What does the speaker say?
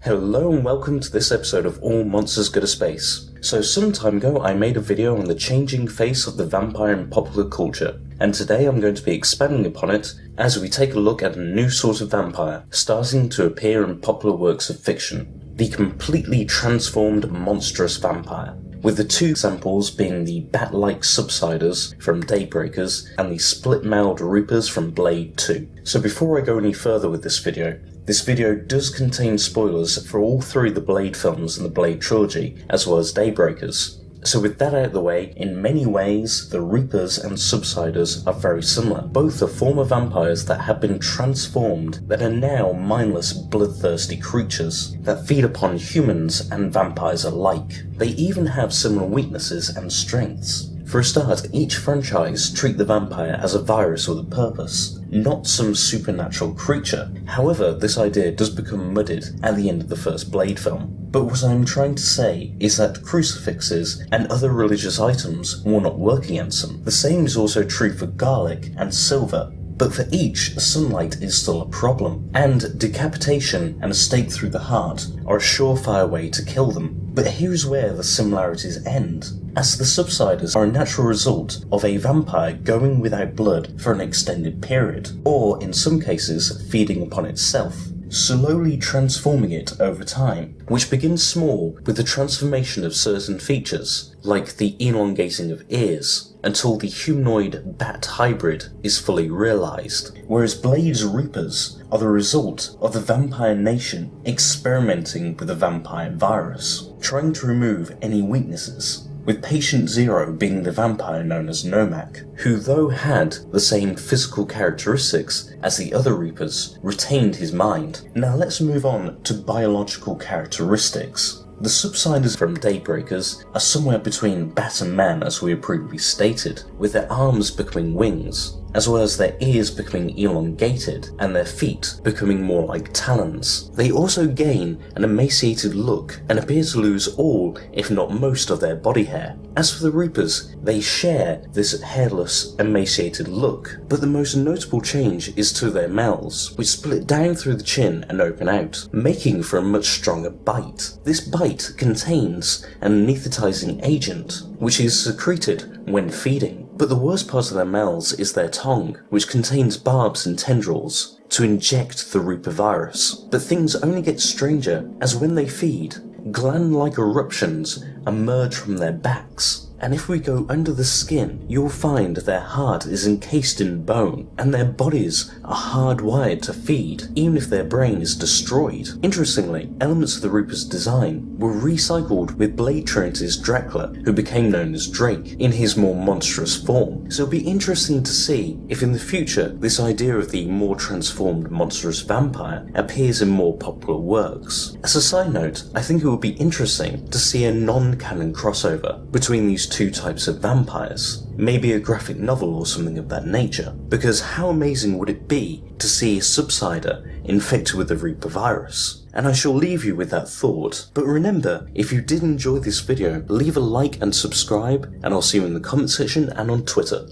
Hello and welcome to this episode of All Monsters Go to Space. So some time ago I made a video on the changing face of the vampire in popular culture, and today I'm going to be expanding upon it as we take a look at a new sort of vampire starting to appear in popular works of fiction, the completely transformed monstrous vampire, with the two examples being the bat-like Subsiders from Daybreakers and the split-mouthed Reapers from Blade 2. So before I go any further with this video does contain spoilers for all three of the Blade films in the Blade trilogy, as well as Daybreakers. So with that out of the way, in many ways, the Reapers and Subsiders are very similar. Both are former vampires that have been transformed, that are now mindless, bloodthirsty creatures that feed upon humans and vampires alike. They even have similar weaknesses and strengths. For a start, each franchise treat the vampire as a virus with a purpose, not some supernatural creature. However, this idea does become muddied at the end of the first Blade film. But what I'm trying to say is that crucifixes and other religious items will not work against them. The same is also true for garlic and silver. But for each, sunlight is still a problem, and decapitation and a stake through the heart are a surefire way to kill them. But here's where the similarities end, as the Subsiders are a natural result of a vampire going without blood for an extended period, or in some cases feeding upon itself, slowly transforming it over time, which begins small with the transformation of certain features, like the elongating of ears, until the humanoid bat hybrid is fully realised, whereas Blade's Reapers are the result of the vampire nation experimenting with the vampire virus, trying to remove any weaknesses, with Patient Zero being the vampire known as Nomak, who though had the same physical characteristics as the other Reapers, retained his mind. Now let's move on to biological characteristics. The Subsiders from Daybreakers are somewhere between bat and man, as we have previously stated, with their arms becoming wings, as well as their ears becoming elongated and their feet becoming more like talons. They also gain an emaciated look and appear to lose all, if not most, of their body hair. As for the Reapers, they share this hairless, emaciated look, but the most notable change is to their mouths, which split down through the chin and open out, making for a much stronger bite. This bite contains an anesthetizing agent, which is secreted when feeding. But the worst part of their mouths is their tongue, which contains barbs and tendrils to inject the Reaper virus. But things only get stranger as when they feed, gland-like eruptions emerge from their backs. And if we go under the skin, you'll find their heart is encased in bone, and their bodies are hardwired to feed, even if their brain is destroyed. Interestingly, elements of the Reaper's design were recycled with Blade Trinity's Dracula, who became known as Drake, in his more monstrous form. So it'll be interesting to see if in the future this idea of the more transformed monstrous vampire appears in more popular works. As a side note, I think it would be interesting to see a non-canon crossover between these two types of vampires, maybe a graphic novel or something of that nature, because how amazing would it be to see a Subsider infected with the Reaper virus? And I shall leave you with that thought. But remember, if you did enjoy this video, leave a like and subscribe, and I'll see you in the comment section and on Twitter.